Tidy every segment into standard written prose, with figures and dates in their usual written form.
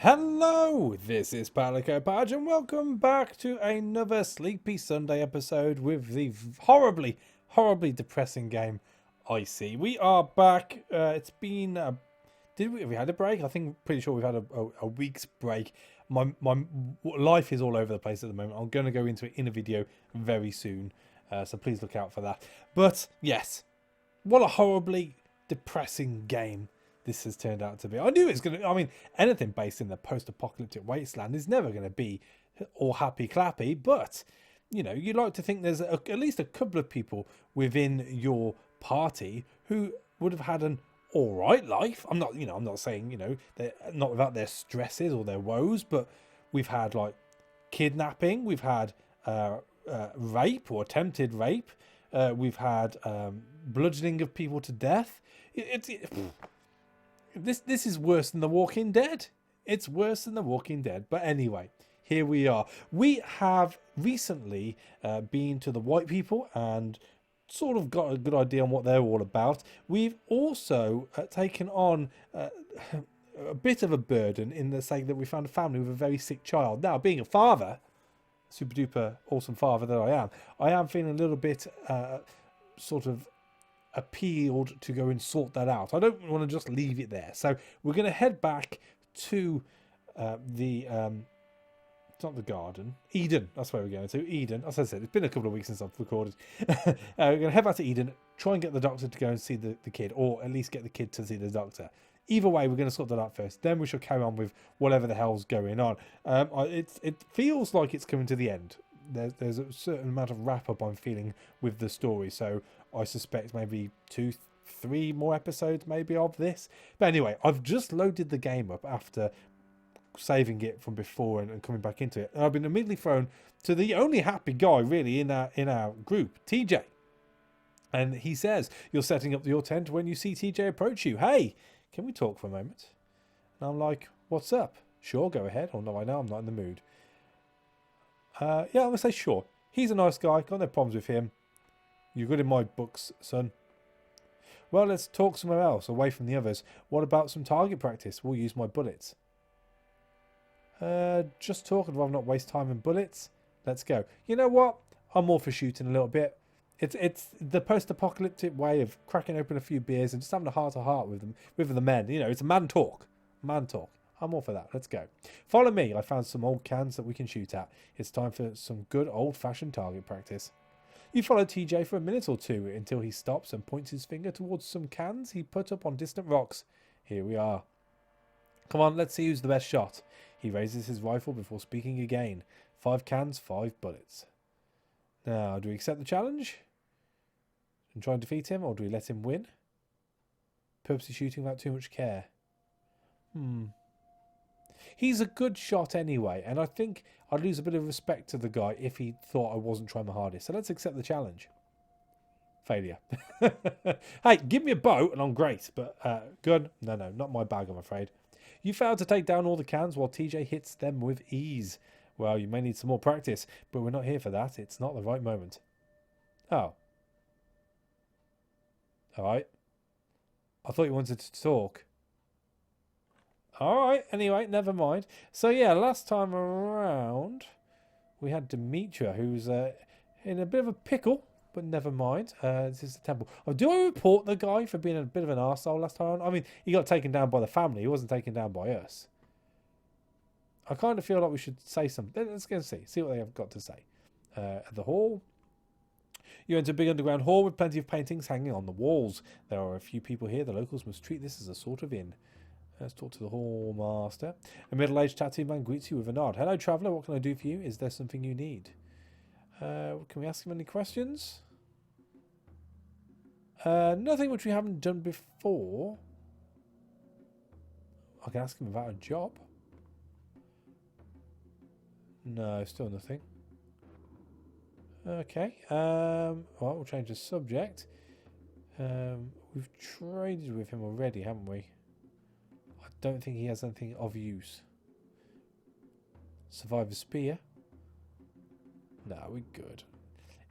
Hello, this is Palico Badge and welcome back to another Sleepy Sunday episode with the horribly depressing game IC. We are back. It's been we had a break? I think pretty sure we've had a week's break. My life is all over the place at the moment. I'm going to go into it in a video very soon, so please look out for that. But yes, what a horribly depressing game this has turned out to be. I knew it's going to... I mean, anything based in the post-apocalyptic wasteland is never going to be all happy-clappy, but, you know, you'd like to think there's at least a couple of people within your party who would have had an all-right life. I'm not saying, you know, they're not without their stresses or their woes, but we've had, like, kidnapping, we've had rape or attempted rape, we've had bludgeoning of people to death. This is worse than The Walking Dead. It's worse than The Walking Dead. But anyway, here we are. We have recently been to the white people and sort of got a good idea on what they're all about. We've also taken on a bit of a burden in the sake that we found a family with a very sick child. Now, being a father, super duper awesome father that I am feeling a little bit sort of appealed to go and sort that out. I don't want to just leave it there. So we're going to head back to it's not the garden, Eden. That's where we're going to. Eden. As I said, it's been a couple of weeks since I've recorded. We're going to head back to Eden, try and get the doctor to go and see the kid, or at least get the kid to see the doctor. Either way, we're going to sort that out first. Then we shall carry on with whatever the hell's going on. It feels like it's coming to the end. There's a certain amount of wrap-up I'm feeling with the story, so I suspect maybe 2-3 more episodes maybe of this. But anyway, I've just loaded the game up after saving it from before and coming back into it. And I've been immediately thrown to the only happy guy really in our group, TJ. And he says, you're setting up your tent when you see TJ approach you. Hey, can we talk for a moment? And I'm like, what's up? Sure, go ahead. Oh no, I know I'm not in the mood. Yeah, I'm going to say sure. He's a nice guy. Got no problems with him. You're good in my books, son. Well, let's talk somewhere else, away from the others. What about some target practice? We'll use my bullets. Just talk. I'd rather not waste time in bullets. Let's go. You know what? I'm all for shooting a little bit. It's the post-apocalyptic way of cracking open a few beers and just having a heart-to-heart with them, with the men. You know, it's a man talk. Man talk. I'm all for that. Let's go. Follow me. I found some old cans that we can shoot at. It's time for some good old-fashioned target practice. You follow TJ for a minute or two until he stops and points his finger towards some cans he put up on distant rocks. Here we are. Come on, let's see who's the best shot. He raises his rifle before speaking again. 5 cans, 5 bullets. Now, do we accept the challenge and try and defeat him, or do we let him win? Purposely shooting without too much care. He's a good shot anyway, and I think I'd lose a bit of respect to the guy if he thought I wasn't trying my hardest. So let's accept the challenge. Failure. Hey, give me a bow and I'm great, but gun? No, not my bag, I'm afraid. You failed to take down all the cans while TJ hits them with ease. Well, you may need some more practice, but we're not here for that. It's not the right moment. Oh. Alright. I thought you wanted to talk. Alright, anyway, never mind. So yeah, last time around, we had Demetra, who's in a bit of a pickle, but never mind. This is the temple. Oh, do I report the guy for being a bit of an arsehole last time? I mean, he got taken down by the family. He wasn't taken down by us. I kind of feel like we should say something. Let's go and see what they have got to say. At the hall. You enter a big underground hall with plenty of paintings hanging on the walls. There are a few people here. The locals must treat this as a sort of inn. Let's talk to the hall master. A middle-aged tattooed man greets you with a nod. Hello, traveller. What can I do for you? Is there something you need? Can we ask him any questions? Nothing which we haven't done before. I can ask him about a job. No, still nothing. Okay. Well, we'll change the subject. We've traded with him already, haven't we? I don't think he has anything of use. Survivor spear. No, we're good.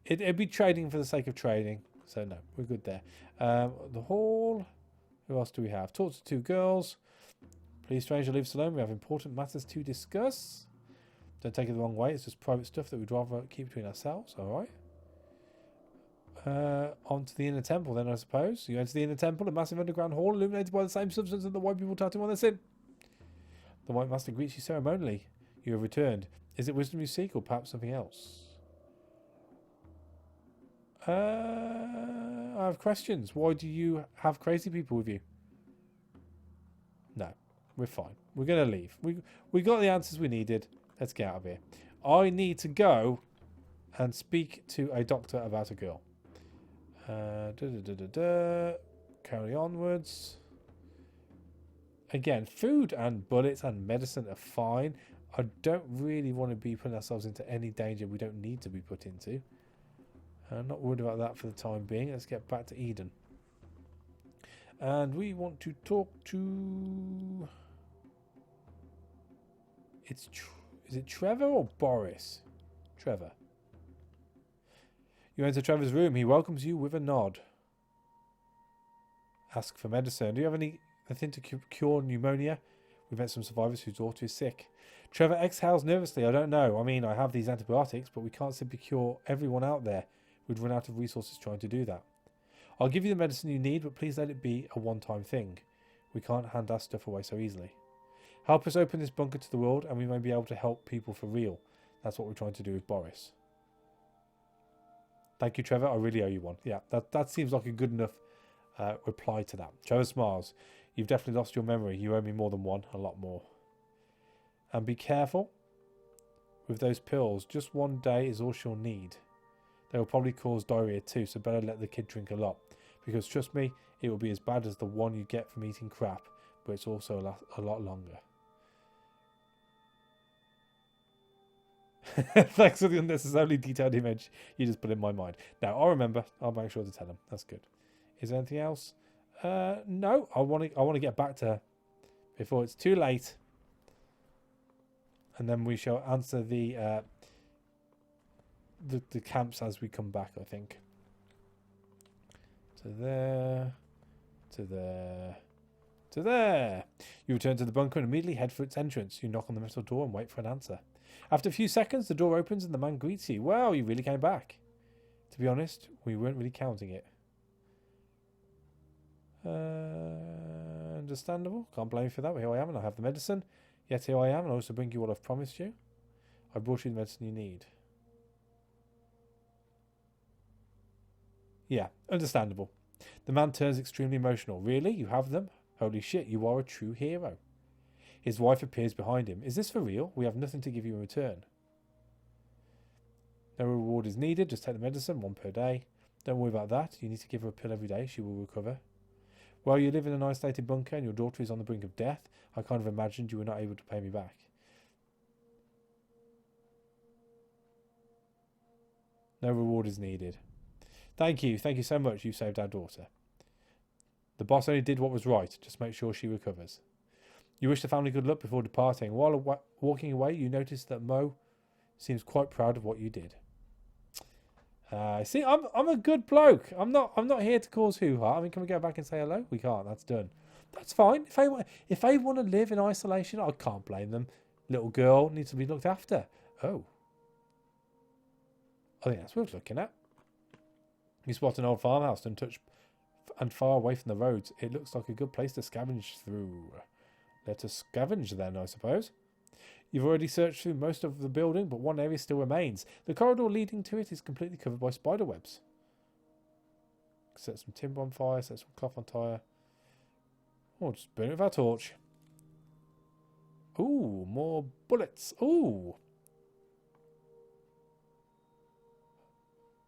It'd be trading for the sake of trading. So no, we're good there. The hall. Who else do we have? Talk to 2 girls. Please, stranger, leave us alone. We have important matters to discuss. Don't take it the wrong way. It's just private stuff that we'd rather keep between ourselves. All right. On to the inner temple then, I suppose. You enter the inner temple, a massive underground hall illuminated by the same substance that the white people tattoo on their sin. The White Master greets you ceremonially. You have returned. Is it wisdom you seek, or perhaps something else? I have questions. Why do you have crazy people with you? No, we're fine. We're going to leave. We got the answers we needed. Let's get out of here. I need to go and speak to a doctor about a girl. Carry onwards. Again, food and bullets and medicine are fine. I don't really want to be putting ourselves into any danger we don't need to be put into. I'm not worried about that for the time being. Let's get back to Eden. And we want to talk to... Is it Trevor or Boris? Trevor. You enter Trevor's room. He welcomes you with a nod. Ask for medicine. Do you have anything to cure pneumonia? We've met some survivors whose daughter is sick. Trevor exhales nervously. I don't know. I mean, I have these antibiotics, but we can't simply cure everyone out there. We'd run out of resources trying to do that. I'll give you the medicine you need, but please let it be a one-time thing. We can't hand our stuff away so easily. Help us open this bunker to the world, and we may be able to help people for real. That's what we're trying to do with Boris. Thank you, Trevor. I really owe you one. Yeah, that seems like a good enough reply to that. Trevor smiles. You've definitely lost your memory. You owe me more than one, a lot more. And be careful with those pills. Just one day is all she'll need. They will probably cause diarrhea too, so better let the kid drink a lot. Because trust me, it will be as bad as the one you get from eating crap, but it's also a lot longer. Thanks for the unnecessarily detailed image you just put in my mind. Now, I'll remember. I'll make sure to tell him. That's good. Is there anything else? No. I want to get back to her before it's too late. And then we shall answer the camps as we come back, I think. To there. To there. To there. You return to the bunker and immediately head for its entrance. You knock on the metal door and wait for an answer. After a few seconds, the door opens and the man greets you. Well, you really came back. To be honest, we weren't really counting it. Understandable. Can't blame you for that. But here I am and I have the medicine. Yet here I am and I also bring you what I've promised you. I brought you the medicine you need. Yeah, understandable. The man turns extremely emotional. Really? You have them? Holy shit, you are a true hero. His wife appears behind him. Is this for real? We have nothing to give you in return. No reward is needed. Just take the medicine, 1 per day. Don't worry about that. You need to give her a pill every day. She will recover. Well, you live in an isolated bunker and your daughter is on the brink of death. I kind of imagined you were not able to pay me back. No reward is needed. Thank you. Thank you so much. You saved our daughter. The boss only did what was right. Just make sure she recovers. You wish the family good luck before departing. While walking away, you notice that Mo seems quite proud of what you did. See, I'm a good bloke. I'm not here to cause hoo-ha. I mean, can we go back and say hello? We can't. That's done. That's fine. If they want to live in isolation, I can't blame them. Little girl needs to be looked after. Oh, I think that's worth looking at. You spot an old farmhouse untouched and far away from the roads. It looks like a good place to scavenge through. Let us scavenge then, I suppose. You've already searched through most of the building, but one area still remains. The corridor leading to it is completely covered by spider webs. Set some timber on fire, set some cloth on fire. Oh, just burn it with our torch. Ooh, more bullets. Ooh.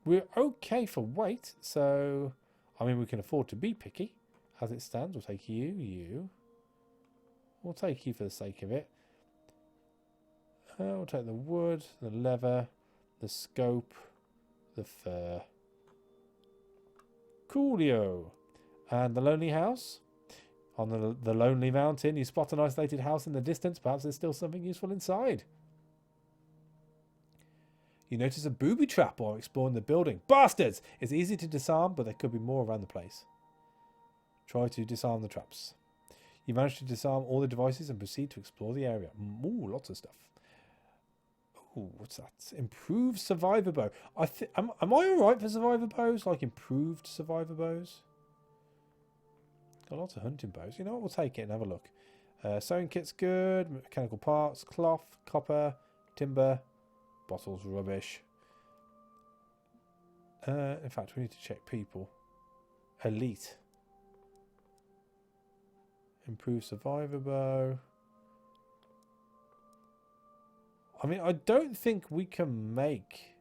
We're okay for weight, so... I mean, we can afford to be picky. As it stands, we'll take you. We'll take you for the sake of it. We'll take the wood, the leather, the scope, the fur. Coolio. And the lonely house. On the lonely mountain, you spot an isolated house in the distance. Perhaps there's still something useful inside. You notice a booby trap while exploring the building. Bastards! It's easy to disarm, but there could be more around the place. Try to disarm the traps. You manage to disarm all the devices and proceed to explore the area. Ooh, lots of stuff. Ooh, what's that? Improved survivor bow. Am I alright for survivor bows? Like improved survivor bows? Got lots of hunting bows. You know what? We'll take it and have a look. Sewing kit's good. Mechanical parts. Cloth. Copper. Timber. Bottles. Rubbish. In fact, we need to check people. Elite. Improved survivor bow. I mean, I don't think we can make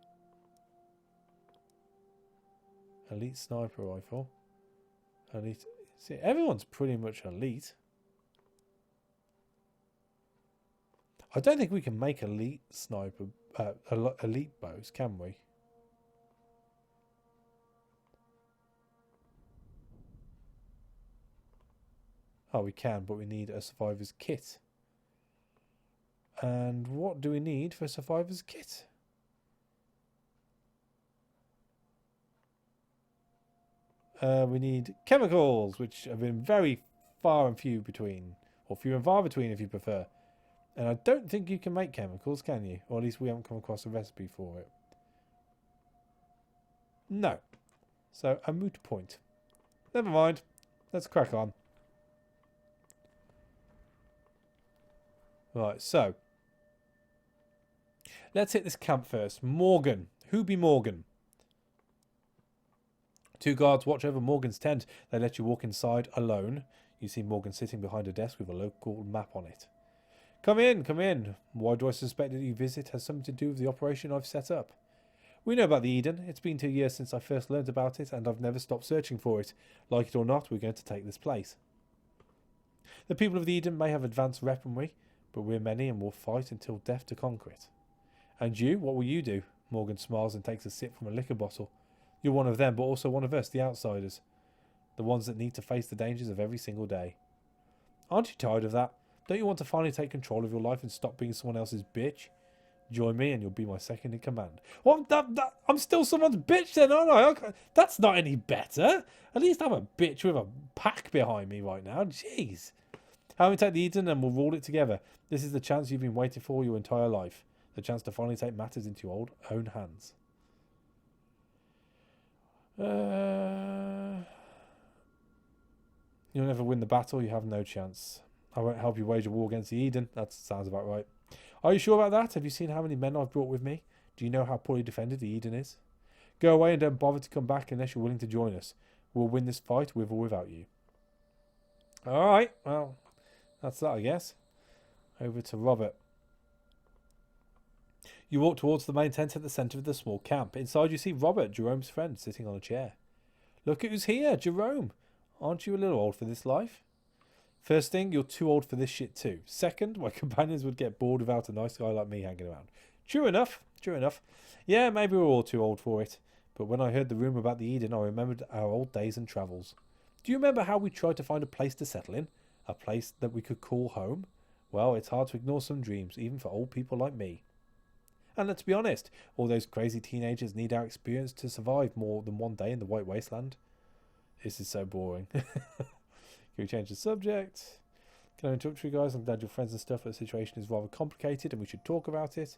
elite sniper rifle. Elite. See, everyone's pretty much elite. I don't think we can make elite sniper, elite bows, can we? Oh, we can, but we need a survivor's kit. And what do we need for a survivor's kit? We need chemicals, which have been very far and few between. Or few and far between, if you prefer. And I don't think you can make chemicals, can you? Or at least we haven't come across a recipe for it. No. So, a moot point. Never mind. Let's crack on. Right, so. Let's hit this camp first. Morgan. Who be Morgan? 2 guards watch over Morgan's tent. They let you walk inside alone. You see Morgan sitting behind a desk with a local map on it. Come in, come in. Why do I suspect that your visit has something to do with the operation I've set up? We know about the Eden. It's been 2 years since I first learned about it, and I've never stopped searching for it. Like it or not, we're going to take this place. The people of the Eden may have advanced weaponry, but we're many and will fight until death to conquer it. And you, what will you do? Morgan smiles and takes a sip from a liquor bottle. You're one of them, but also one of us, the outsiders. The ones that need to face the dangers of every single day. Aren't you tired of that? Don't you want to finally take control of your life and stop being someone else's bitch? Join me and you'll be my second in command. Well, I'm still someone's bitch then, aren't I? That's not any better. At least I'm a bitch with a pack behind me right now. Jeez. Help me take the Eden and we'll rule it together. This is the chance you've been waiting for your entire life. The chance to finally take matters into your own hands. You'll never win the battle. You have no chance. I won't help you wage a war against the Eden. That sounds about right. Are you sure about that? Have you seen how many men I've brought with me? Do you know how poorly defended the Eden is? Go away and don't bother to come back unless you're willing to join us. We'll win this fight with or without you. Alright, well, that's that, I guess. Over to Robert. You walk towards the main tent at the centre of the small camp. Inside you see Robert, Jerome's friend, sitting on a chair. Look who's here, Jerome. Aren't you a little old for this life? First thing, you're too old for this shit too. Second, my companions would get bored without a nice guy like me hanging around. True enough, true enough. Yeah, maybe we're all too old for it. But when I heard the rumour about the Eden, I remembered our old days and travels. Do you remember how we tried to find a place to settle in? A place that we could call home? Well, it's hard to ignore some dreams, even for old people like me. And let's be honest, all those crazy teenagers need our experience to survive more than one day in the White Wasteland. This is so boring. Can we change the subject? Can I interrupt you guys? I'm glad you're friends and stuff, but the situation is rather complicated and we should talk about it.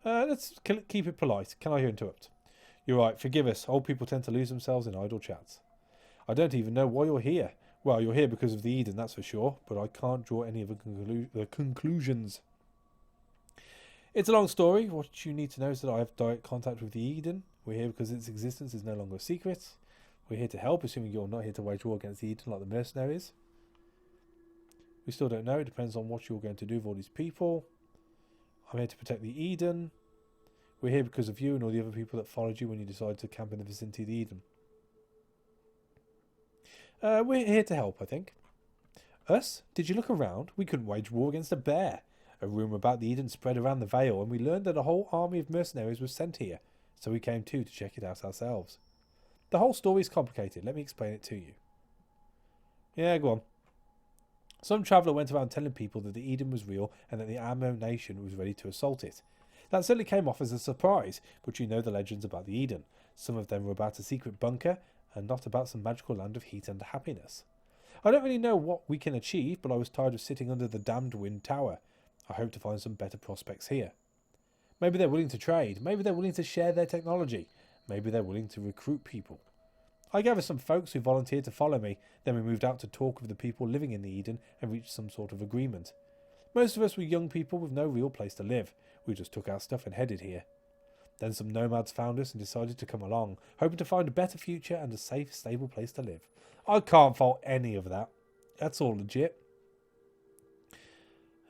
Let's keep it polite. Can I interrupt? You're right, forgive us. Old people tend to lose themselves in idle chats. I don't even know why you're here. Well, you're here because of the Eden, that's for sure, but I can't draw any of the conclusions. It's a long story. What you need to know is that I have direct contact with the Eden. We're here because its existence is no longer a secret. We're here to help, assuming you're not here to wage war against the Eden like the mercenaries. We still don't know. It depends on what you're going to do with all these people. I'm here to protect the Eden. We're here because of you and all the other people that followed you when you decided to camp in the vicinity of the Eden. We're here to help, I think. Us? Did you look around? We couldn't wage war against a bear. A rumour about the Eden spread around the Vale, and we learned that a whole army of mercenaries was sent here, so we came too to check it out ourselves. The whole story is complicated. Let me explain it to you. Yeah, go on. Some traveller went around telling people that the Eden was real and that the Ammo Nation was ready to assault it. That certainly came off as a surprise, but you know the legends about the Eden. Some of them were about a secret bunker and not about some magical land of heat and happiness. I don't really know what we can achieve, but I was tired of sitting under the damned wind tower. I hope to find some better prospects here. Maybe they're willing to trade. Maybe they're willing to share their technology. Maybe they're willing to recruit people. I gathered some folks who volunteered to follow me. Then we moved out to talk with the people living in the Eden and reached some sort of agreement. Most of us were young people with no real place to live. We just took our stuff and headed here. Then some nomads found us and decided to come along, hoping to find a better future and a safe, stable place to live. I can't fault any of that. That's all legit.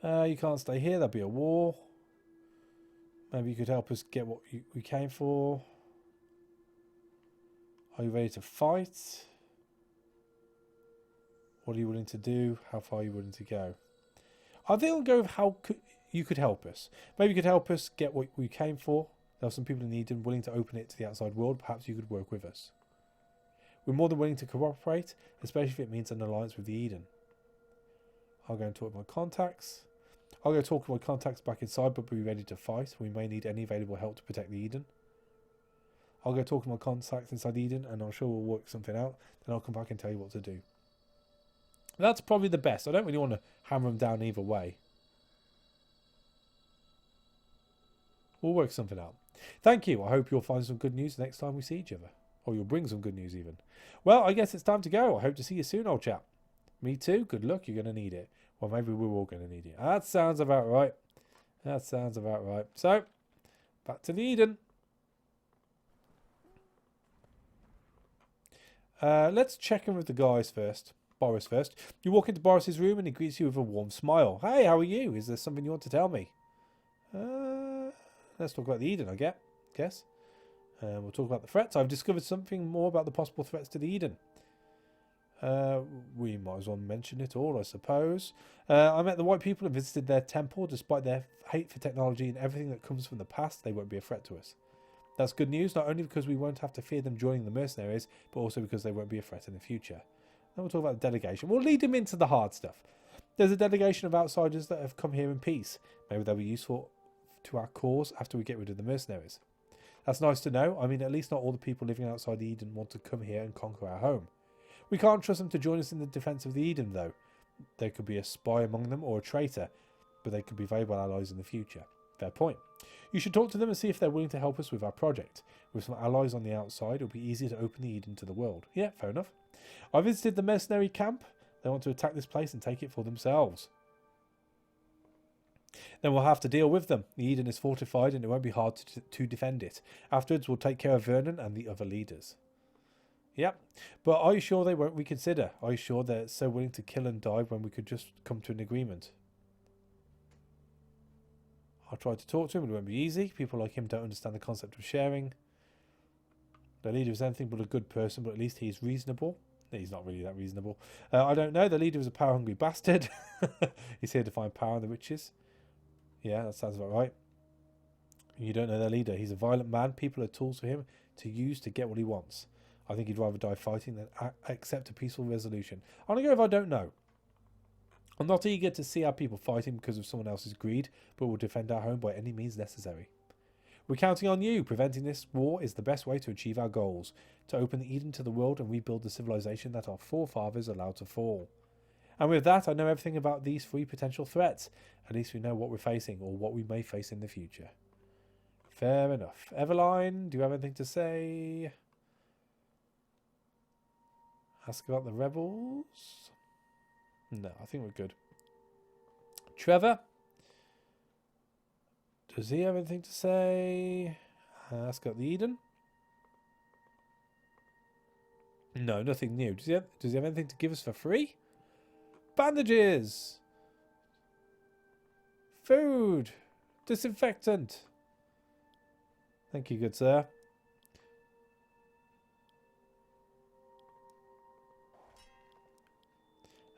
You can't stay here. There'll be a war. Maybe you could help us get what we came for. Are you ready to fight? What are you willing to do? How far are you willing to go? I think I'll go with how you could help us. Maybe you could help us get what we came for. There are some people in Eden willing to open it to the outside world. Perhaps you could work with us. We're more than willing to cooperate, especially if it means an alliance with the Eden. I'll go and talk with my contacts. I'll go talk with my contacts back inside, but be ready to fight. We may need any available help to protect the Eden. I'll go talk to my contacts inside Eden, and I'm sure we'll work something out. Then I'll come back and tell you what to do. That's probably the best. I don't really want to hammer them down either way. We'll work something out. Thank you. I hope you'll find some good news next time we see each other. Or you'll bring some good news even. Well, I guess it's time to go. I hope to see you soon, old chap. Me too. Good luck. You're going to need it. Well, maybe we're all going to need it. That sounds about right. That sounds about right. So, back to the Eden. Let's check in with the guys first. Boris first. You walk into Boris's room and he greets you with a warm smile. Hey, how are you? Is there something you want to tell me? Let's talk about the Eden, I guess. We'll talk about the threats. I've discovered something more about the possible threats to the Eden. We might as well mention it all, I suppose. I met the white people and visited their temple. Despite their hate for technology and everything that comes from the past, they won't be a threat to us. That's good news, not only because we won't have to fear them joining the mercenaries, but also because they won't be a threat in the future. Then we'll talk about the delegation. We'll lead them into the hard stuff. There's a delegation of outsiders that have come here in peace. Maybe they'll be useful to our cause after we get rid of the mercenaries. That's nice to know. I mean, at least not all the people living outside Eden want to come here and conquer our home. We can't trust them to join us in the defence of the Eden, though. There could be a spy among them or a traitor, but they could be valuable allies in the future. Fair point. You should talk to them and see if they're willing to help us with our project. With some allies on the outside, it'll be easier to open the Eden to the world. Yeah, fair enough. I visited the mercenary camp. They want to attack this place and take it for themselves. Then we'll have to deal with them. The Eden is fortified and it won't be hard to defend it. Afterwards, we'll take care of Vernon and the other leaders. Yep. But are you sure they won't reconsider? Are you sure they're so willing to kill and die when we could just come to an agreement? I'll try to talk to him, but it won't be easy. People like him don't understand the concept of sharing. The leader is anything but a good person, but at least he's reasonable. He's not really that reasonable. I don't know. The leader is a power-hungry bastard. He's here to find power in the riches. Yeah, that sounds about right. You don't know their leader. He's a violent man. People are tools for him to use to get what he wants. I think he'd rather die fighting than accept a peaceful resolution. I'm going to go if I don't know. I'm not eager to see our people fighting because of someone else's greed, but we'll defend our home by any means necessary. We're counting on you. Preventing this war is the best way to achieve our goals. To open the Eden to the world and rebuild the civilization that our forefathers allowed to fall. And with that, I know everything about these 3 potential threats. At least we know what we're facing, or what we may face in the future. Fair enough. Eveline, do you have anything to say? Ask about the rebels? No, I think we're good. Trevor? Does he have anything to say? Ask about the Eden? No, nothing new. Does he have anything to give us for free? Bandages! Food! Disinfectant! Thank you, good sir.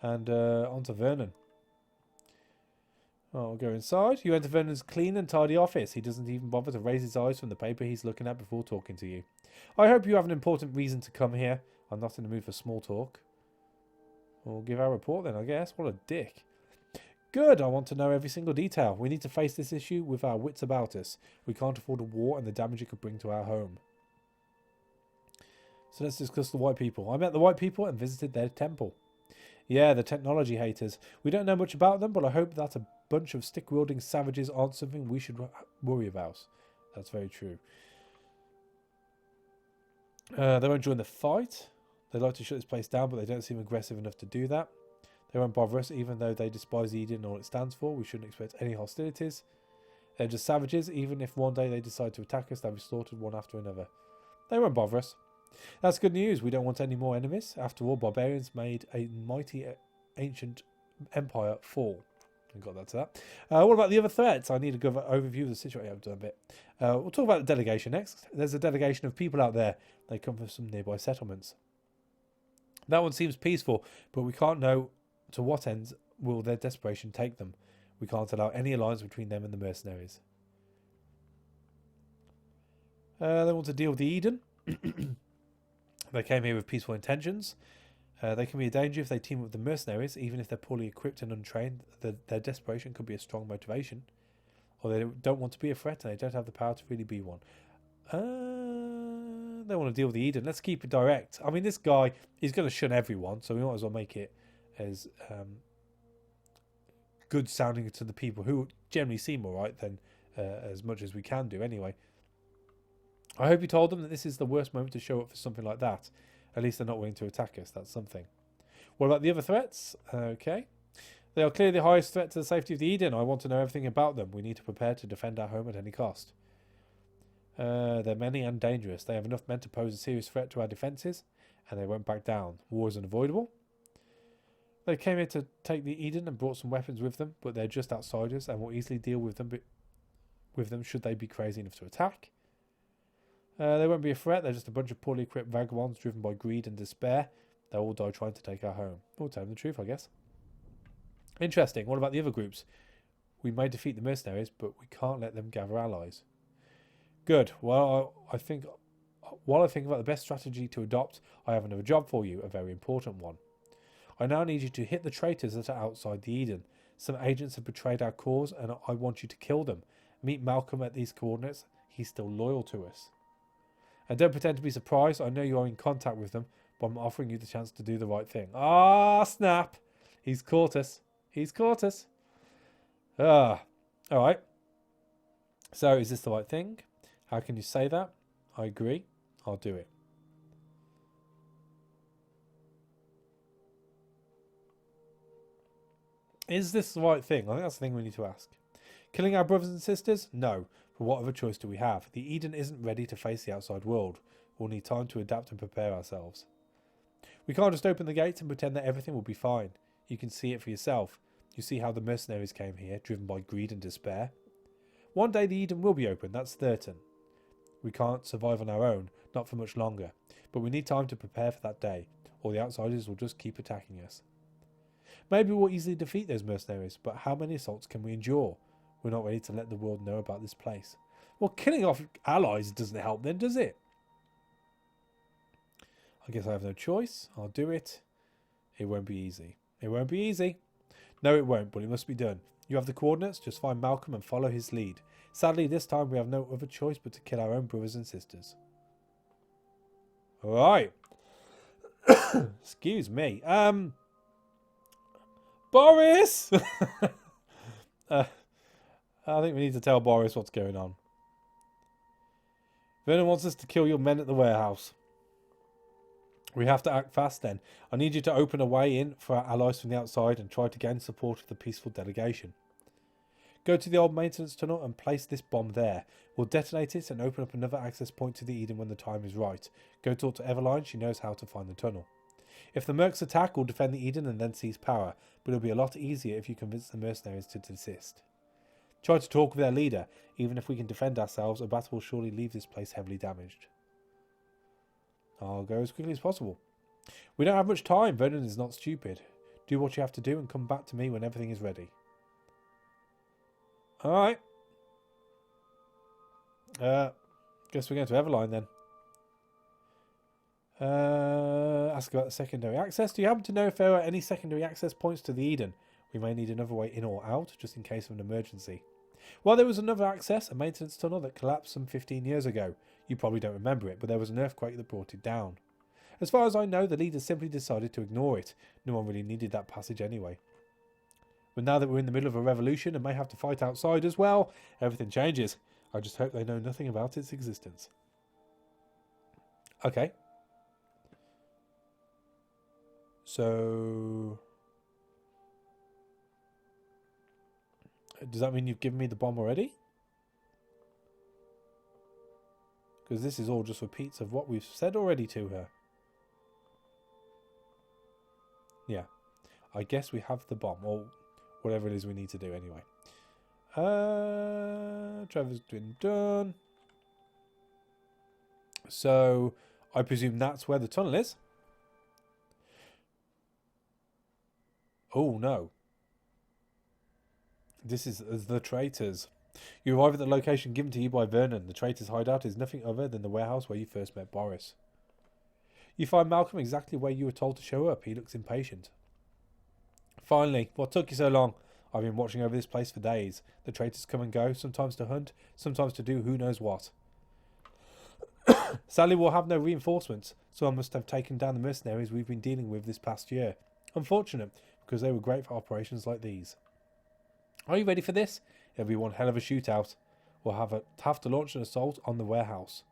And on to Vernon. Oh, we'll go inside. You enter Vernon's clean and tidy office. He doesn't even bother to raise his eyes from the paper he's looking at before talking to you. I hope you have an important reason to come here. I'm not in the mood for small talk. We'll give our report then, I guess. What a dick. Good, I want to know every single detail. We need to face this issue with our wits about us. We can't afford a war and the damage it could bring to our home. So let's discuss the white people. I met the white people and visited their temple. Yeah, the technology haters. We don't know much about them, but I hope that a bunch of stick-wielding savages aren't something we should worry about. That's very true. They won't join the fight. They'd like to shut this place down, but they don't seem aggressive enough to do that. They won't bother us, even though they despise Eden and all it stands for. We shouldn't expect any hostilities. They're just savages. Even if one day they decide to attack us, they'll be slaughtered one after another. They won't bother us. That's good news. We don't want any more enemies. After all, barbarians made a mighty ancient empire fall. I got that to that. What about the other threats? I need a good overview of the situation. I've done a bit. We'll talk about the delegation next. There's a delegation of people out there. They come from some nearby settlements. That one seems peaceful, but we can't know to what ends will their desperation take them. We can't allow any alliance between them and the mercenaries. They want to deal with the Eden. They came here with peaceful intentions. They can be a danger if they team up with the mercenaries, even if they're poorly equipped and untrained. Their desperation could be a strong motivation. Or they don't want to be a threat and they don't have the power to really be one. They want to deal with the Eden. Let's keep it direct. I mean, this guy is going to shun everyone, so we might as well make it as good sounding to the people who generally seem alright then as much as we can do anyway. I hope you told them that this is the worst moment to show up for something like that. At least they're not willing to attack us. That's something. What about the other threats? Okay. They are clearly the highest threat to the safety of the Eden. I want to know everything about them. We need to prepare to defend our home at any cost. They're many and dangerous. They have enough men to pose a serious threat to our defences, and they won't back down. War is unavoidable. They came here to take the Eden and brought some weapons with them, but they're just outsiders and will easily deal with them should they be crazy enough to attack. They won't be a threat. They're just a bunch of poorly equipped vagabonds driven by greed and despair. They'll all die trying to take our home. We'll tell them the truth, I guess. Interesting. What about the other groups? We may defeat the mercenaries, but we can't let them gather allies. Good. Well, while I think about the best strategy to adopt, I have another job for you, a very important one. I now need you to hit the traitors that are outside the Eden. Some agents have betrayed our cause, and I want you to kill them. Meet Malcolm at these coordinates. He's still loyal to us. And don't pretend to be surprised. I know you are in contact with them, but I'm offering you the chance to do the right thing. Ah, snap. He's caught us. He's caught us. All right. So, is this the right thing? How can you say that? I agree. I'll do it. Is this the right thing? I think that's the thing we need to ask. Killing our brothers and sisters? No. But what other choice do we have? The Eden isn't ready to face the outside world. We'll need time to adapt and prepare ourselves. We can't just open the gates and pretend that everything will be fine. You can see it for yourself. You see how the mercenaries came here, driven by greed and despair. One day the Eden will be open, that's certain. We can't survive on our own, not for much longer. But we need time to prepare for that day, or the outsiders will just keep attacking us. Maybe we'll easily defeat those mercenaries, but how many assaults can we endure? We're not ready to let the world know about this place. Well, killing off allies doesn't help then, does it? I guess I have no choice. I'll do it. It won't be easy. It won't be easy. No, it won't, but it must be done. You have the coordinates. Just find Malcolm and follow his lead. Sadly, this time we have no other choice but to kill our own brothers and sisters. All right. Excuse me. Boris! I think we need to tell Boris what's going on. Vernon wants us to kill your men at the warehouse. We have to act fast then. I need you to open a way in for our allies from the outside and try to gain support of the peaceful delegation. Go to the old maintenance tunnel and place this bomb there. We'll detonate it and open up another access point to the Eden when the time is right. Go talk to Eveline, she knows how to find the tunnel. If the mercs attack, we'll defend the Eden and then seize power, but it'll be a lot easier if you convince the mercenaries to desist. Try to talk with their leader. Even if we can defend ourselves, a battle will surely leave this place heavily damaged. I'll go as quickly as possible. We don't have much time. Vernon is not stupid. Do what you have to do and come back to me when everything is ready. Alright. Guess we're going to Eveline then. Ask about the secondary access. Do you happen to know if there are any secondary access points to the Eden? We may need another way in or out, just in case of an emergency. Well, there was another access, a maintenance tunnel that collapsed some 15 years ago. You probably don't remember it, but there was an earthquake that brought it down. As far as I know, the leaders simply decided to ignore it. No one really needed that passage anyway. But now that we're in the middle of a revolution and may have to fight outside as well, everything changes. I just hope they know nothing about its existence. Okay. So... does that mean you've given me the bomb already? Because this is all just repeats of what we've said already to her. Yeah. I guess we have the bomb. Or whatever it is we need to do anyway. Trevor's been done. So, I presume that's where the tunnel is. Oh, no. This is the traitors. You arrive at the location given to you by Vernon. The traitors' hideout is nothing other than the warehouse where you first met Boris. You find Malcolm exactly where you were told to show up. He looks impatient. Finally, what took you so long? I've been watching over this place for days. The traitors come and go, sometimes to hunt, sometimes to do who knows what. Sadly, we'll have no reinforcements, so I must have taken down the mercenaries we've been dealing with this past year. Unfortunate, because they were great for operations like these. Are you ready for this? It'll be one hell of a shootout. We'll have to launch an assault on the warehouse.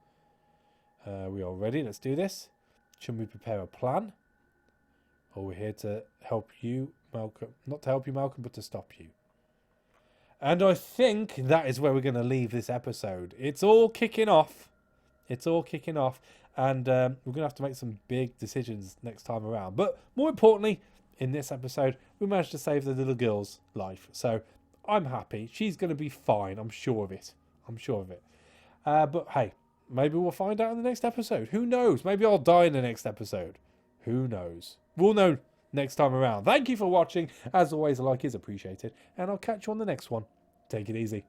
We are ready. Let's do this. Should we prepare a plan? Or we're here to help you, Malcolm. Not to help you, Malcolm, but to stop you. And I think that is where we're going to leave this episode. It's all kicking off. It's all kicking off. And we're going to have to make some big decisions next time around. But more importantly, in this episode, we managed to save the little girl's life. So I'm happy. She's going to be fine. I'm sure of it. I'm sure of it. But hey, maybe we'll find out in the next episode. Who knows? Maybe I'll die in the next episode. Who knows? We'll know next time around. Thank you for watching. As always, a like is appreciated. And I'll catch you on the next one. Take it easy.